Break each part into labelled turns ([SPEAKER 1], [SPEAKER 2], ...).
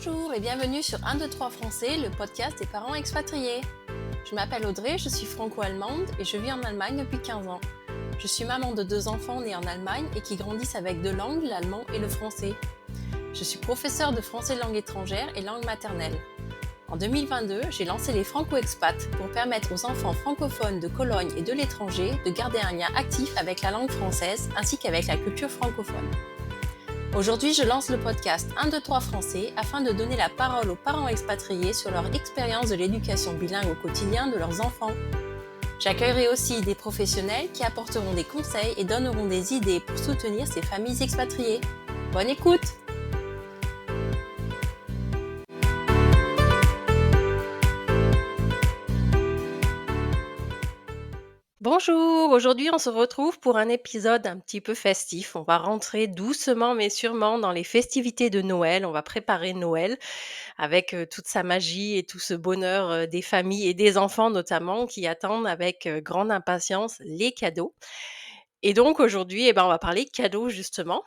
[SPEAKER 1] Bonjour et bienvenue sur 1, 2, 3 Français, le podcast des parents expatriés. Je m'appelle Audrey, je suis franco-allemande et je vis en Allemagne depuis 15 ans. Je suis maman de 2 enfants nés en Allemagne et qui grandissent avec 2 langues, l'allemand et le français. Je suis professeure de français langue étrangère et langue maternelle. En 2022, j'ai lancé les Franco-Expats pour permettre aux enfants francophones de Cologne et de l'étranger de garder un lien actif avec la langue française ainsi qu'avec la culture francophone. Aujourd'hui, je lance le podcast 1, 2, 3 Français afin de donner la parole aux parents expatriés sur leur expérience de l'éducation bilingue au quotidien de leurs enfants. J'accueillerai aussi des professionnels qui apporteront des conseils et donneront des idées pour soutenir ces familles expatriées. Bonne écoute! Bonjour, aujourd'hui on se retrouve pour un épisode un petit peu festif. On va rentrer doucement mais sûrement dans les festivités de Noël. On va préparer Noël avec toute sa magie et tout ce bonheur des familles et des enfants notamment qui attendent avec grande impatience les cadeaux. Et donc aujourd'hui, on va parler cadeaux justement.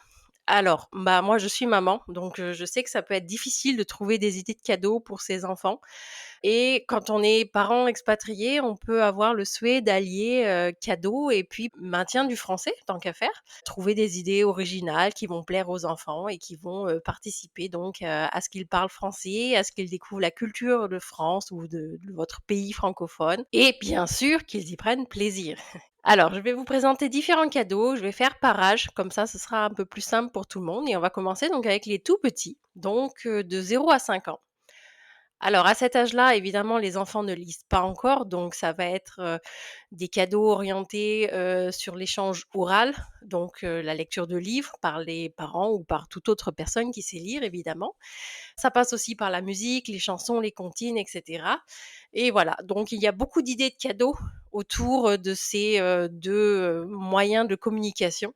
[SPEAKER 1] Alors, moi je suis maman, donc je sais que ça peut être difficile de trouver des idées de cadeaux pour ses enfants. Et quand on est parent expatrié, on peut avoir le souhait d'allier cadeau et puis maintien du français, tant qu'à faire. Trouver des idées originales qui vont plaire aux enfants et qui vont participer donc à ce qu'ils parlent français, à ce qu'ils découvrent la culture de France ou de votre pays francophone. Et bien sûr qu'ils y prennent plaisir. Alors, je vais vous présenter différents cadeaux. Je vais faire par âge, comme ça, ce sera un peu plus simple pour tout le monde. Et on va commencer donc avec les tout petits, donc de 0 à 5 ans. Alors à cet âge-là, évidemment, les enfants ne lisent pas encore, donc ça va être, des cadeaux orientés, sur l'échange oral, donc la lecture de livres par les parents ou par toute autre personne qui sait lire évidemment. Ça passe aussi par la musique, les chansons, les comptines et cetera et voilà, donc il y a beaucoup d'idées de cadeaux autour, de ces, 2, moyens de communication.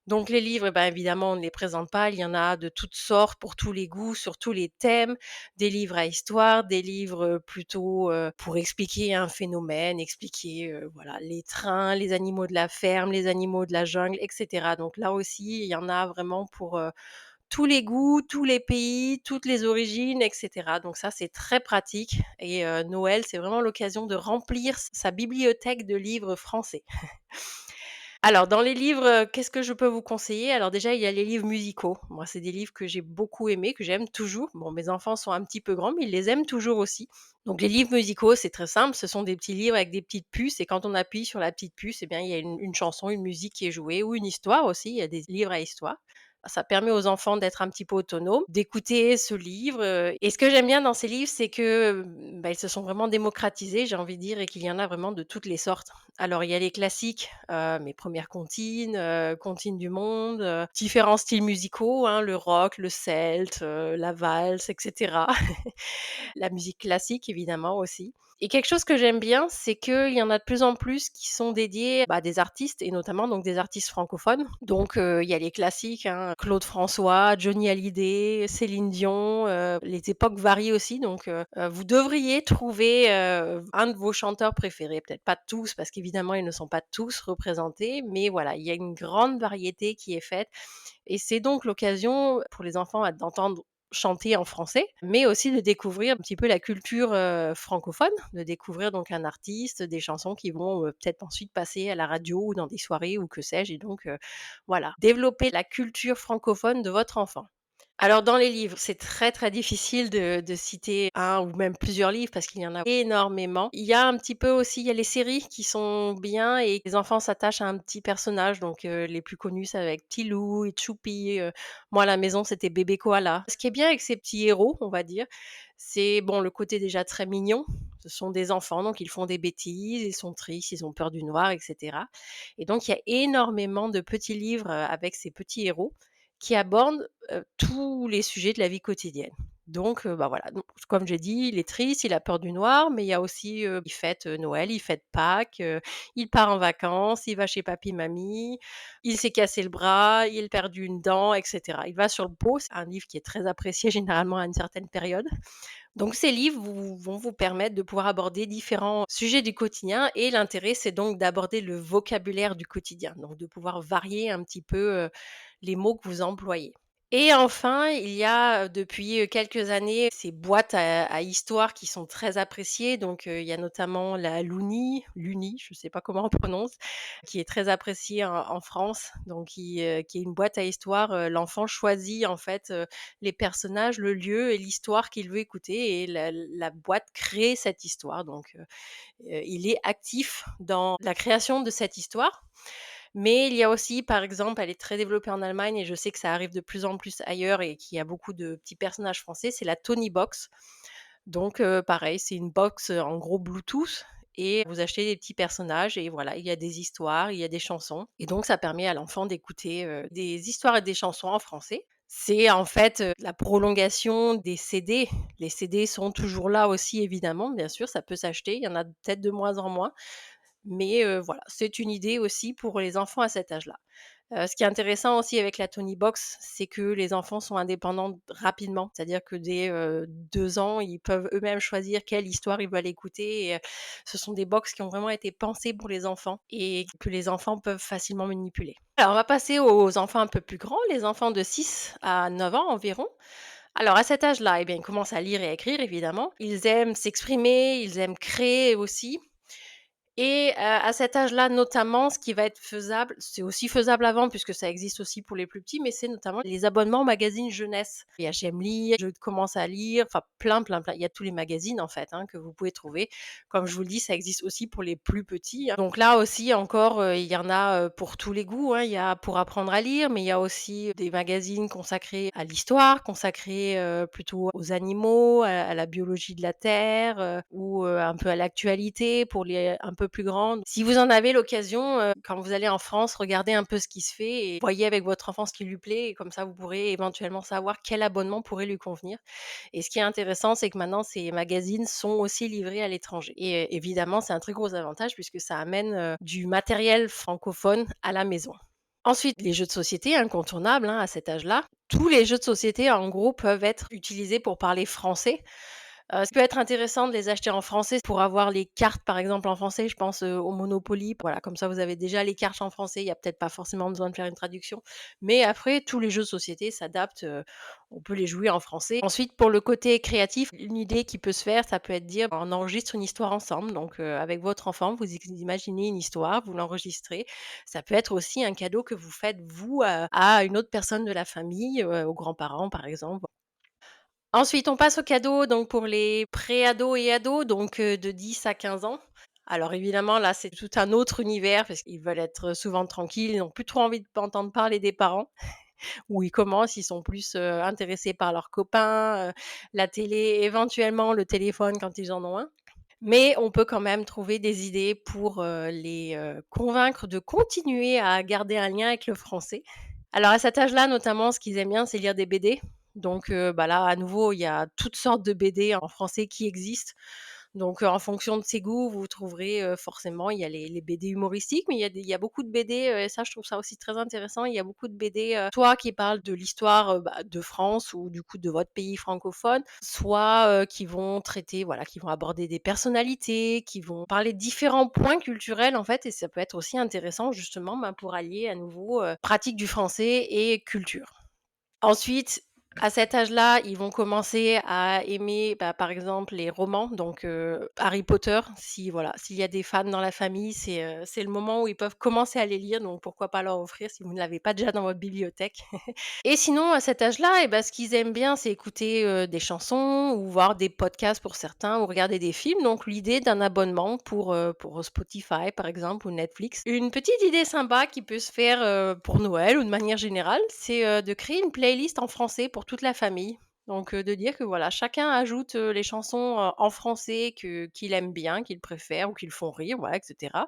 [SPEAKER 1] Donc les livres, évidemment, on ne les présente pas. Il y en a de toutes sortes, pour tous les goûts, sur tous les thèmes. Des livres à histoire, des livres plutôt pour expliquer un phénomène, expliquer voilà les trains, les animaux de la ferme, les animaux de la jungle, etc. Donc là aussi, il y en a vraiment pour tous les goûts, tous les pays, toutes les origines, etc. Donc ça, c'est très pratique. Et Noël, c'est vraiment l'occasion de remplir sa bibliothèque de livres français. Alors dans les livres, qu'est-ce que je peux vous conseiller? Alors déjà, il y a les livres musicaux. Moi, c'est des livres que j'ai beaucoup aimés, que j'aime toujours. Bon, mes enfants sont un petit peu grands, mais ils les aiment toujours aussi. Donc les livres musicaux, c'est très simple, ce sont des petits livres avec des petites puces et quand on appuie sur la petite puce, il y a une chanson, une musique qui est jouée ou une histoire aussi, il y a des livres à histoire. Ça permet aux enfants d'être un petit peu autonomes, d'écouter ce livre, et ce que j'aime bien dans ces livres, c'est que, ils se sont vraiment démocratisés, j'ai envie de dire et qu'il y en a vraiment de toutes les sortes. Alors il y a les classiques, mes premières comptines, comptines du monde, différents styles musicaux, hein, le rock, le celte, la valse et cetera. La musique classique évidemment aussi. Et quelque chose que j'aime bien, c'est qu'il y en a de plus en plus qui sont dédiés, à des artistes et notamment donc des artistes francophones. Donc il y a les classiques, hein, Claude François, Johnny Hallyday, Céline Dion, les époques varient aussi donc vous devriez trouver, un de vos chanteurs préférés. Peut-être pas tous parce qu'évidemment ils ne sont pas tous représentés, mais voilà, il y a une grande variété qui est faite et c'est donc l'occasion pour les enfants, d'entendre chanter en français, mais aussi de découvrir un petit peu la culture, francophone, de découvrir donc un artiste, des chansons qui vont, peut-être ensuite passer à la radio ou dans des soirées ou que sais-je et donc voilà, développer la culture francophone de votre enfant. Alors dans les livres, c'est très, très difficile de citer un ou même plusieurs livres parce qu'il y en a énormément. Il y a un petit peu aussi, il y a les séries qui sont bien et les enfants s'attachent à un petit personnage donc les plus connus, ça va être Petit Loup et Choupi, moi à la maison, c'était Bébé Koala. Ce qui est bien avec ces petits héros, on va dire, c'est bon, le côté déjà très mignon. Ce sont des enfants, donc ils font des bêtises, ils sont tristes, ils ont peur du noir et cetera et donc il y a énormément de petits livres, avec ces petits héros qui abordent tous les sujets de la vie quotidienne. Donc voilà, donc comme j'ai dit, il est triste, il a peur du noir, mais il y a aussi, il fête, Noël, il fête Pâques, il part en vacances, il va chez papi mamie, il s'est cassé le bras, il a perdu une dent et cetera. Il va sur le pot, c'est un livre qui est très apprécié généralement à une certaine période. Donc ces livres vont vous permettre de pouvoir aborder différents sujets du quotidien et l'intérêt, c'est donc d'aborder le vocabulaire du quotidien, donc de pouvoir varier un petit peu, les mots que vous employez. Et enfin, il y a, depuis, quelques années, ces boîtes à histoires qui sont très appréciées. Donc, il y a notamment la Luni, je ne sais pas comment on prononce, qui est très appréciée en France. Donc qui est une boîte à histoires, l'enfant choisit en fait, les personnages, le lieu et l'histoire qu'il veut écouter et la boîte crée cette histoire. Donc, il est actif dans la création de cette histoire. Mais il y a aussi, par exemple, elle est très développée en Allemagne et je sais que ça arrive de plus en plus ailleurs et qu'il y a beaucoup de petits personnages français, c'est la Tony Box. Donc pareil, c'est une box, en gros Bluetooth et vous achetez des petits personnages et voilà, il y a des histoires, il y a des chansons et donc ça permet à l'enfant d'écouter, des histoires et des chansons en français. C'est en fait, la prolongation des CD. Les CD sont toujours là aussi évidemment, bien sûr, ça peut s'acheter, il y en a peut-être de moins en moins. Mais voilà, c'est une idée aussi pour les enfants à cet âge-là. Ce qui est intéressant aussi avec la Tony Box, c'est que les enfants sont indépendants rapidement. C'est-à-dire que dès, 2 ans, ils peuvent eux-mêmes choisir quelle histoire ils veulent écouter et ce sont des box qui ont vraiment été pensées pour les enfants et que les enfants peuvent facilement manipuler. Alors on va passer aux enfants un peu plus grands, les enfants de 6 à 9 ans environ. Alors à cet âge-là, eh bien, ils commencent à lire et à écrire évidemment. Ils aiment s'exprimer, ils aiment créer aussi. Et à cet âge-là, notamment, ce qui va être faisable, c'est aussi faisable avant puisque ça existe aussi pour les plus petits, mais c'est notamment les abonnements aux magazines jeunesse. Il y a J'aime lire, Je commence à lire, enfin plein, plein, plein. Il y a tous les magazines en fait, hein, que vous pouvez trouver. Comme je vous le dis, ça existe aussi pour les plus petits, hein. Donc là aussi encore, il y en a, pour tous les goûts, hein. Il y a pour apprendre à lire, mais il y a aussi des magazines consacrés à l'histoire, consacrés, plutôt aux animaux, à la biologie de la terre, ou, un peu à l'actualité pour les un peu plus grandes. Si vous en avez l'occasion, quand vous allez en France, regardez un peu ce qui se fait et voyez avec votre enfant ce qui lui plaît et comme ça vous pourrez éventuellement savoir quel abonnement pourrait lui convenir. Et ce qui est intéressant, c'est que maintenant ces magazines sont aussi livrés à l'étranger et évidemment, c'est un très gros avantage puisque ça amène, du matériel francophone à la maison. Ensuite, les jeux de société incontournables, hein, à cet âge-là. Tous les jeux de société, en gros, peuvent être utilisés pour parler français. Ça peut être intéressant de les acheter en français pour avoir les cartes, par exemple, en français. Je pense, au Monopoly. Voilà, comme ça, vous avez déjà les cartes en français. Il y a peut-être pas forcément besoin de faire une traduction. Mais après, tous les jeux de société s'adaptent, on peut les jouer en français. Ensuite, pour le côté créatif, une idée qui peut se faire, ça peut être dire: on enregistre une histoire ensemble. Donc, avec votre enfant, vous imaginez une histoire, vous l'enregistrez. Ça peut être aussi un cadeau que vous faites, vous, à une autre personne de la famille, aux grands-parents, par exemple. Ensuite, on passe aux cadeaux donc pour les pré-ados et ados, donc de 10 à 15 ans. Alors évidemment, là, c'est tout un autre univers parce qu'ils veulent être souvent tranquilles, ils n'ont plus trop envie d'entendre parler des parents. Ou ils commencent, ils sont plus, intéressés par leurs copains, la télé, éventuellement le téléphone quand ils en ont un. Mais on peut quand même trouver des idées pour, les, convaincre de continuer à garder un lien avec le français. Alors à cet âge-là, notamment, ce qu'ils aiment bien, c'est lire des BD. Donc, bah, là, à nouveau, il y a toutes sortes de BD en français qui existent. Donc, en fonction de ses goûts, vous trouverez, forcément, il y a les BD humoristiques, mais il y a beaucoup de BD, et ça, je trouve ça aussi très intéressant. Il y a beaucoup de BD, soit qui parlent de l'histoire, bah, de France ou du coup de votre pays francophone, soit, qui vont traiter, voilà, qui vont aborder des personnalités, qui vont parler de différents points culturels, en fait et ça peut être aussi intéressant justement, ben, pour allier à nouveau, pratique du français et culture. Ensuite, à cet âge-là, ils vont commencer à aimer, bah, par exemple, les romans, donc Harry Potter. Si voilà, s'il y a des fans dans la famille, c'est le moment où ils peuvent commencer à les lire, donc pourquoi pas leur offrir si vous ne l'avez pas déjà dans votre bibliothèque. Et sinon, à cet âge-là, et ben, ce qu'ils aiment bien, c'est écouter, des chansons ou voir des podcasts pour certains ou regarder des films. Donc l'idée d'un abonnement pour Spotify, par exemple, ou Netflix. Une petite idée sympa qui peut se faire, pour Noël ou de manière générale, c'est, de créer une playlist en français pour toute la famille. Donc, de dire que voilà, chacun ajoute, les chansons, en français qu'il aime bien, qu'il préfère ou qui le font rire, voilà, et cetera.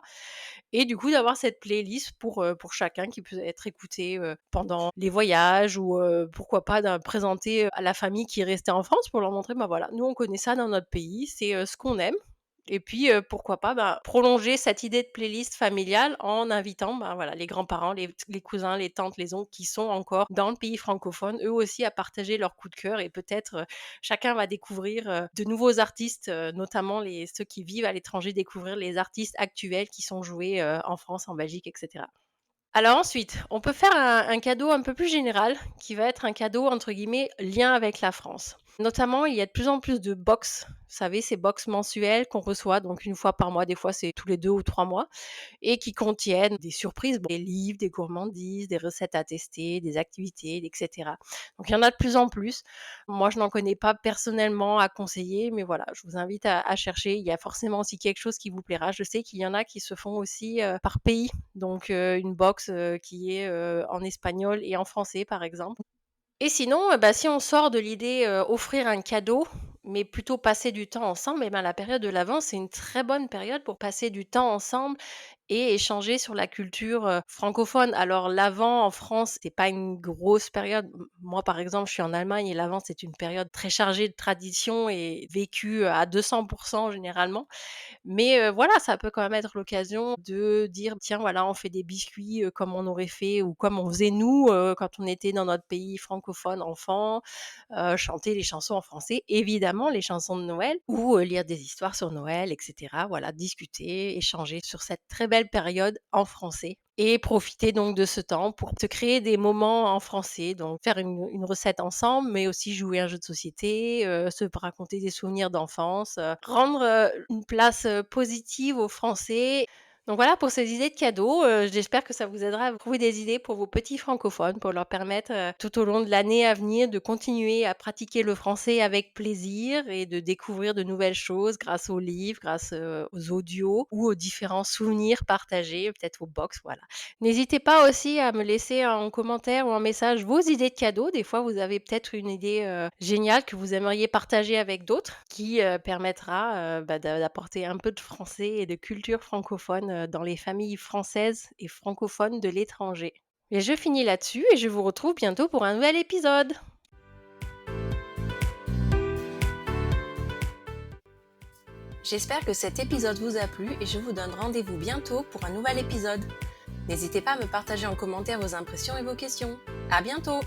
[SPEAKER 1] Et du coup, d'avoir cette playlist pour chacun qui peut être écoutée, pendant les voyages ou, pourquoi pas présenter, à la famille qui est restée en France pour leur montrer: «Bah, voilà, nous on connaît ça dans notre pays, c'est, ce qu'on aime» et puis, pourquoi pas, bah, prolonger cette idée de playlist familiale en invitant, ben, voilà, les grands-parents, les cousins, les tantes, les oncles qui sont encore dans le pays francophone, eux aussi à partager leurs coups de cœur et peut-être, chacun va découvrir, de nouveaux artistes, notamment ceux qui vivent à l'étranger, découvrir les artistes actuels qui sont joués, en France, en Belgique et cetera. Alors ensuite, on peut faire un cadeau un peu plus général, qui va être un cadeau entre guillemets «lien avec la France». Notamment, il y a de plus en plus de box, vous savez, ces box mensuelles qu'on reçoit donc une fois par mois, des fois c'est tous les 2 ou 3 mois et qui contiennent des surprises, des livres, des gourmandises, des recettes à tester, des activités et cetera. Donc il y en a de plus en plus. Moi, je n'en connais pas personnellement à conseiller, mais voilà, je vous invite à chercher. Il y a forcément aussi quelque chose qui vous plaira. Je sais qu'il y en a qui se font aussi, par pays, donc une box, qui est, en espagnol et en français, par exemple. Et sinon, bah, si on sort de l'idée, offrir un cadeau, mais plutôt passer du temps ensemble, et ben, la période de l'Avent, c'est une très bonne période pour passer du temps ensemble et échanger sur la culture, francophone. Alors l'Avent en France, c'est pas une grosse période. Moi, par exemple, je suis en Allemagne et l'Avent, c'est une période très chargée de tradition et vécue à 200 généralement. Mais voilà, ça peut quand même être l'occasion de dire: «Tiens, voilà, on fait des biscuits, comme on aurait fait ou comme on faisait nous, quand on était dans notre pays francophone enfant», chanter les chansons en français, évidemment les chansons de Noël ou lire des histoires sur Noël et cetera. Voilà, discuter, échanger sur cette très belle période en français et profiter donc de ce temps pour se créer des moments en français, donc faire une recette ensemble, mais aussi jouer à un jeu de société, se raconter des souvenirs d'enfance, rendre, une place, positive aux Français. Donc voilà pour ces idées de cadeaux, j'espère que ça vous aidera à trouver des idées pour vos petits francophones, pour leur permettre, tout au long de l'année à venir de continuer à pratiquer le français avec plaisir et de découvrir de nouvelles choses grâce aux livres, grâce, aux audios ou aux différents souvenirs partagés, peut-être aux box, voilà. N'hésitez pas aussi à me laisser en commentaire ou en message vos idées de cadeaux. Des fois, vous avez peut-être une idée, géniale que vous aimeriez partager avec d'autres qui, permettra, bah, d'apporter un peu de français et de culture francophone, dans les familles françaises et francophones de l'étranger. Et je finis là-dessus et je vous retrouve bientôt pour un nouvel épisode. J'espère que cet épisode vous a plu et je vous donne rendez-vous bientôt pour un nouvel épisode. N'hésitez pas à me partager en commentaire vos impressions et vos questions. À bientôt!